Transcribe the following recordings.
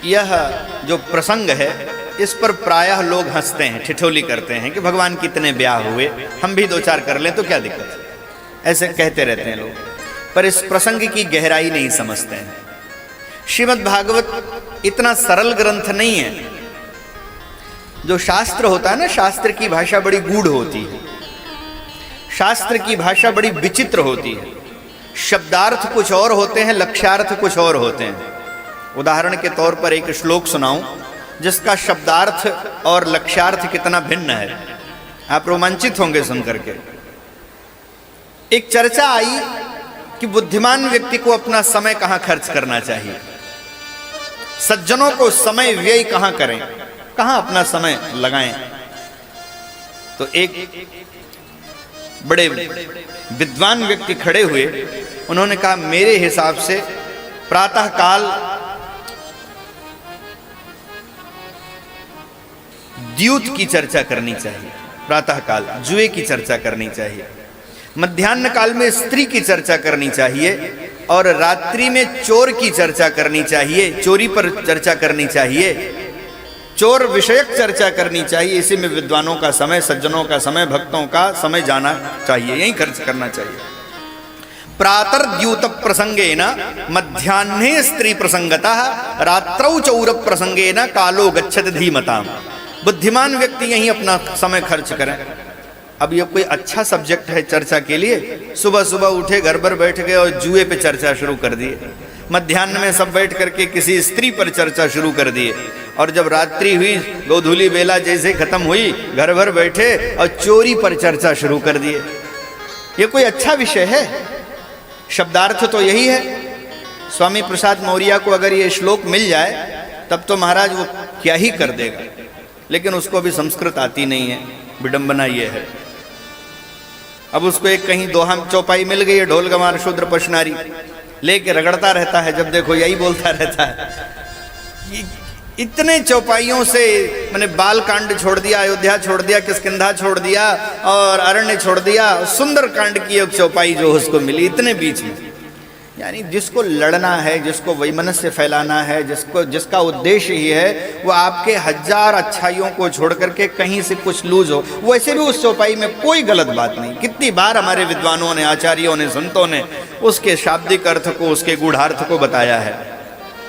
यह जो प्रसंग है इस पर प्रायः लोग हंसते हैं, ठिठोली करते हैं कि भगवान कितने ब्याह हुए, हम भी दो चार कर लें तो क्या दिक्कत है, ऐसे कहते रहते हैं लोग। पर इस प्रसंग की गहराई नहीं समझते हैं। श्रीमद् भागवत इतना सरल ग्रंथ नहीं है। जो शास्त्र होता है ना, शास्त्र की भाषा बड़ी गूढ़ होती है, शास्त्र की भाषा बड़ी विचित्र होती है। शब्दार्थ कुछ और होते हैं, लक्ष्यार्थ कुछ और होते हैं। उदाहरण के तौर पर एक श्लोक सुनाऊं जिसका शब्दार्थ और लक्ष्यार्थ कितना भिन्न है, आप रोमांचित होंगे सुनकर के। एक चर्चा आई कि बुद्धिमान व्यक्ति को अपना समय कहाँ खर्च करना चाहिए, सज्जनों को समय व्यय कहाँ करें, कहाँ अपना समय लगाएं। तो एक बड़े विद्वान व्यक्ति खड़े हुए, उन्होंने कहा मेरे हिसाब से प्रातः काल द्यूत की चर्चा करनी चाहिए, प्रातः काल जुए की चर्चा करनी चाहिए, मध्याह्न काल में स्त्री की चर्चा करनी चाहिए और रात्रि में चोर की चर्चा करनी चाहिए, चोरी पर चर्चा करनी चाहिए, चोर विषयक चर्चा करनी चाहिए। इसी में विद्वानों का समय, सज्जनों का समय, भक्तों का समय जाना चाहिए, यही खर्च करना चाहिए। प्रातर्द्यूत प्रसंगेन मध्याह्ने स्त्री प्रसंगतः रात्रौ चौर प्रसंगेन कालो गच्छति धीमताम्। बुद्धिमान व्यक्ति यही अपना समय खर्च करें। अब ये कोई अच्छा सब्जेक्ट है चर्चा के लिए, सुबह सुबह उठे, घर पर बैठ गए और जुए पे चर्चा शुरू कर दिए, मध्याह्न में सब बैठ करके किसी स्त्री पर चर्चा शुरू कर दिए, और जब रात्रि हुई, गोधूली बेला जैसे खत्म हुई, घर भर बैठे और चोरी पर चर्चा शुरू कर दिए। ये कोई अच्छा विषय है? शब्दार्थ तो यही है। स्वामी प्रसाद मौर्य को अगर ये श्लोक मिल जाए तब तो महाराज वो क्या ही कर देगा, लेकिन उसको भी संस्कृत आती नहीं है, विडंबना ये है। अब उसको एक कहीं दोहा चौपाई मिल गई है, ढोल गंवार शूद्र पशनारी, लेके रगड़ता रहता है, जब देखो यही बोलता रहता है। इतने चौपाइयों से मैंने बाल कांड छोड़ दिया, अयोध्या छोड़ दिया, किष्किंधा छोड़ दिया और अरण्य छोड़ दिया, सुंदर कांड की एक चौपाई जो उसको मिली इतने बीच में। यानी जिसको लड़ना है, जिसको वैमनस्य फैलाना है, जिसका उद्देश्य ही है वो आपके हजार अच्छाइयों को छोड़ करके कहीं से कुछ लूज हो, वैसे भी उस चौपाई में कोई गलत बात नहीं। कितनी बार हमारे विद्वानों ने, आचार्यों ने, संतों ने उसके शाब्दिक अर्थ को, उसके गूढ़ार्थ को बताया है।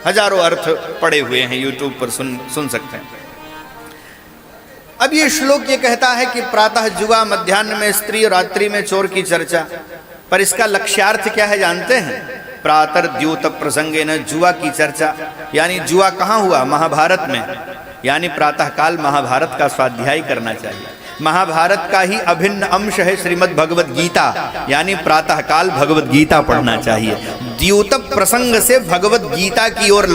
हजारों अर्थ पड़े हुए हैं, यूट्यूब पर सुन सकते हैं। अब ये श्लोक ये कहता है कि प्रातः जुआ, मध्याह्न में स्त्री और रात्रि में चोर की चर्चा, पर इसका लक्ष्यार्थ क्या है जानते हैं? प्रातर्द्यूत प्रसंगेन जुआ की चर्चा, यानी जुआ कहाँ हुआ? महाभारत में, यानी प्रातः काल महाभारत का स्वाध्याय करना चाहिए। महाभारत का ही अभिन्न अंश है श्रीमद् भगवद गीता, यानी प्रातः काल भगवद गीता पढ़ना चाहिए। द्यूत प्रसंग से भगवद गीता की ओर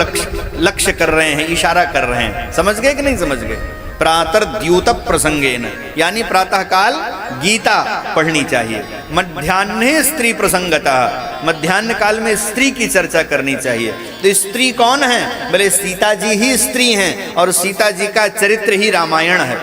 लक्ष्य कर रहे हैं, इशारा कर रहे हैं। समझ गए कि नहीं समझ गए? प्रातर्द्यूत प्रसंगेन यानी प्रातः काल गीता पढ़नी चाहिए। मध्याह्ने स्त्री प्रसंगतः, मध्याह्न काल में स्त्री की चर्चा करनी चाहिए। तो स्त्री कौन है? बोले सीता जी ही स्त्री हैं, और सीता जी का चरित्र ही रामायण है।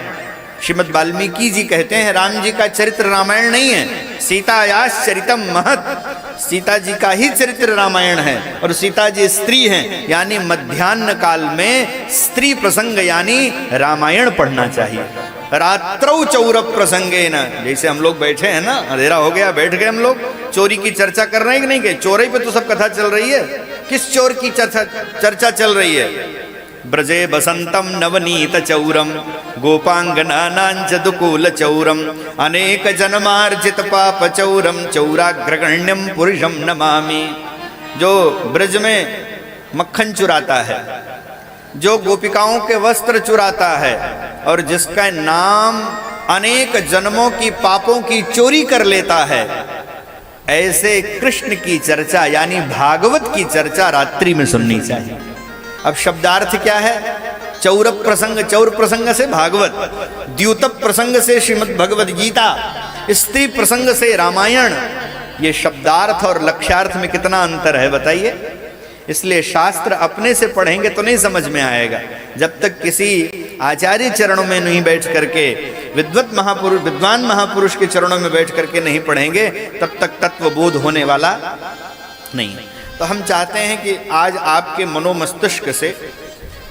श्रीमद् वाल्मीकि जी कहते हैं राम जी का चरित्र रामायण नहीं है, सीतायाश्च चरितम महत्, सीता जी का ही चरित्र रामायण है, और सीता जी स्त्री हैं, यानी मध्याह्न काल में स्त्री प्रसंग यानी रामायण पढ़ना चाहिए। रात्रौ चौर प्रसंगेन, जैसे हम लोग बैठे हैं ना, अंधेरा हो गया, बैठ गए हम लोग, चोरी की चर्चा कर रहे हैं कि नहीं? के चोरी पे तो सब कथा चल रही है। किस चोर की चर्चा चल रही है? ब्रजे बसंतम नवनीत चौरम गोपांगनानांच दुकूल चौरम अनेक जन्मार्जित पाप चौरम चौराग्रगण्यम पुरुषम नमामि। जो ब्रज में मक्खन चुराता है, जो गोपिकाओं के वस्त्र चुराता है, और जिसका नाम अनेक जन्मों की पापों की चोरी कर लेता है, ऐसे कृष्ण की चर्चा यानी भागवत की चर्चा रात्रि में सुननी चाहिए। अब शब्दार्थ क्या है? चौर प्रसंग, चौर प्रसंग से भागवत, द्यूत प्रसंग से श्रीमद् भगवद गीता, स्त्री प्रसंग से रामायण। ये शब्दार्थ और लक्ष्यार्थ में कितना अंतर है बताइए। इसलिए शास्त्र अपने से पढ़ेंगे तो नहीं समझ में आएगा, जब तक किसी आचार्य चरणों में नहीं बैठ करके, विद्वान महापुरुष के चरणों में बैठ करके नहीं पढ़ेंगे, तब तक तत्वबोध होने वाला नहीं। तो हम चाहते हैं कि आज आपके मनोमस्तिष्क से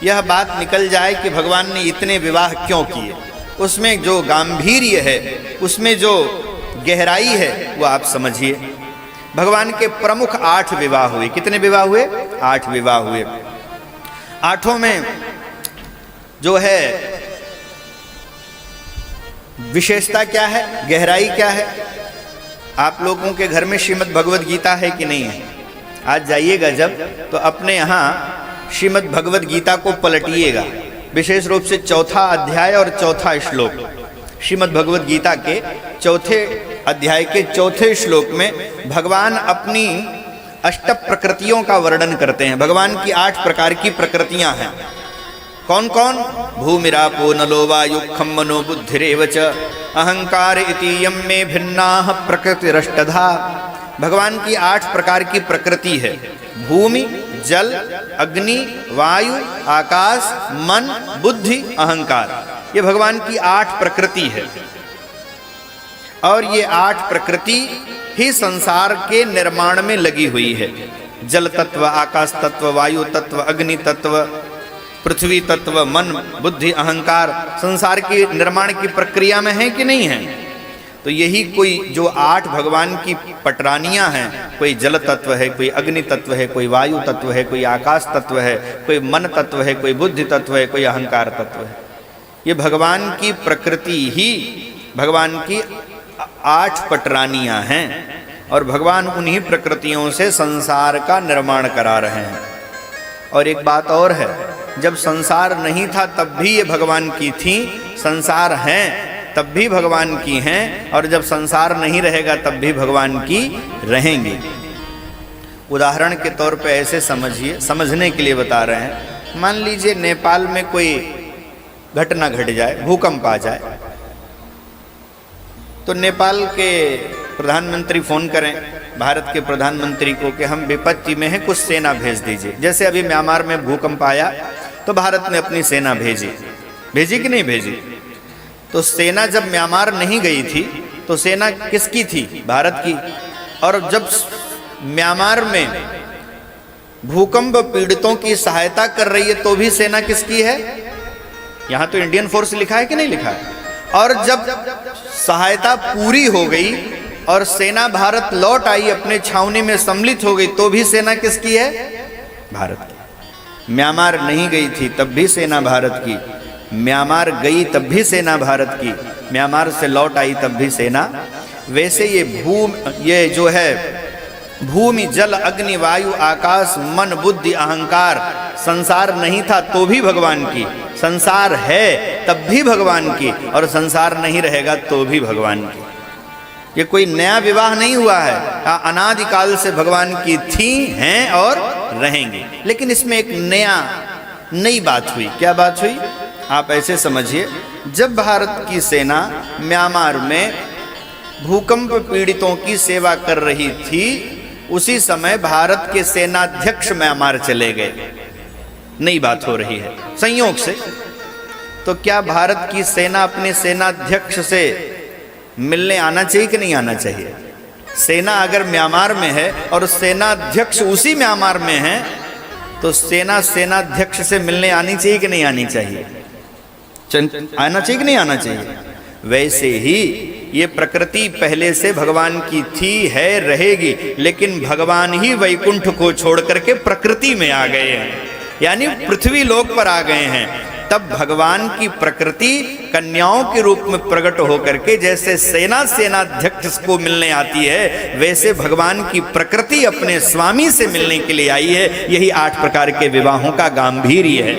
यह बात निकल जाए कि भगवान ने इतने विवाह क्यों किए, उसमें जो गांभीर्य है, उसमें जो गहराई है, वो आप समझिए। भगवान के प्रमुख 8 विवाह हुए। कितने विवाह हुए? 8 विवाह हुए। 8 में जो है विशेषता क्या है, गहराई क्या है? आप लोगों के घर में श्रीमद् भगवद गीता है कि नहीं है? आज जाइएगा जब, तो अपने यहाँ श्रीमद् भगवद गीता को पलटिएगा, विशेष रूप से 4था अध्याय और 4था श्लोक। श्रीमद् भगवद गीता के 4थे अध्याय के 4थे श्लोक में भगवान अपनी 8 प्रकृतियों का वर्णन करते हैं। भगवान की 8 प्रकार की प्रकृतियां हैं। कौन कौन? भूमिरापो नलो वायु खम मनो बुद्धिरेव च अहंकार इति यम में भिन्नाः प्रकृतिरष्टधा। भगवान की 8 प्रकार की प्रकृति है। भूमि, जल, अग्नि, वायु, आकाश, मन, बुद्धि, अहंकार। ये भगवान की 8 प्रकृति है। और ये 8 प्रकृति ही संसार के निर्माण में लगी हुई है। जल तत्व, आकाश तत्व, वायु तत्व, अग्नि तत्व, पृथ्वी तत्व, मन, बुद्धि, अहंकार संसार के निर्माण की प्रक्रिया में है कि नहीं है? तो यही कोई जो 8 भगवान की पटरानियां हैं, कोई जल तत्व है, कोई अग्नि तत्व है, कोई वायु तत्व है, कोई आकाश तत्व है, कोई मन तत्व है, कोई बुद्धि तत्व है, कोई अहंकार तत्व है। ये भगवान की प्रकृति ही भगवान की 8 पटरानियां हैं और भगवान उन्हीं प्रकृतियों से संसार का निर्माण करा रहे हैं। और एक बात और है, जब संसार नहीं था तब भी ये भगवान की थी, संसार हैं तब भी भगवान की हैं, और जब संसार नहीं रहेगा तब भी भगवान की रहेंगी। उदाहरण के तौर पे ऐसे समझिए, समझने के लिए बता रहे हैं। मान लीजिए नेपाल में कोई घटना घट जाए, भूकंप आ जाए, तो नेपाल के प्रधानमंत्री फोन करें भारत के प्रधानमंत्री को कि हम विपत्ति में हैं, कुछ सेना भेज दीजिए। जैसे अभी म्यांमार में भूकंप आया तो भारत ने अपनी सेना भेजी, भेजी कि नहीं भेजी? तो सेना जब म्यांमार नहीं गई थी तो सेना किसकी थी? भारत की। और जब म्यांमार में भूकंप पीड़ितों की सहायता कर रही है तो भी सेना किसकी है? यहां तो इंडियन फोर्स लिखा है कि नहीं लिखा है? और जब सहायता पूरी हो गई और सेना भारत लौट आई, अपने छावनी में सम्मिलित हो गई, तो भी सेना किसकी है? भारत की। म्यांमार नहीं गई थी तब भी सेना भारत की, म्यांमार गई तब भी सेना भारत की, म्यांमार से लौट आई तब भी सेना। वैसे ये जो है भूमि, जल, अग्नि, वायु, आकाश, मन, बुद्धि, अहंकार, संसार नहीं था तो भी भगवान की, संसार है तब भी भगवान की, और संसार नहीं रहेगा तो भी भगवान की। ये कोई नया विवाह नहीं हुआ है, अनादिकाल से भगवान की थी, हैं और रहेंगी। लेकिन इसमें एक नई बात हुई। क्या बात हुई? आप ऐसे समझिए, जब भारत की सेना म्यांमार में भूकंप पीड़ितों की सेवा कर रही थी, उसी समय भारत के सेनाध्यक्ष म्यांमार चले गए। नई बात हो रही है संयोग से। तो क्या भारत की सेना अपने सेनाध्यक्ष से मिलने आना चाहिए कि नहीं आना चाहिए? सेना अगर म्यांमार में है और सेनाध्यक्ष उसी म्यांमार में है, तो सेना सेनाध्यक्ष से मिलने आनी चाहिए कि नहीं आनी चाहिए? आना चाहिए कि नहीं आना चाहिए? वैसे ही ये प्रकृति पहले से भगवान की थी, है, रहेगी, लेकिन भगवान ही वैकुंठ को छोड़ करके प्रकृति में आ गए हैं, यानी पृथ्वी लोक पर आ गए हैं। तब भगवान की प्रकृति कन्याओं के रूप में प्रकट होकर के जैसे सेना सेनाध्यक्ष को मिलने आती है, वैसे भगवान की प्रकृति अपने स्वामी से मिलने के लिए आई है। यही 8 प्रकार के विवाहों का गांभीर्य है।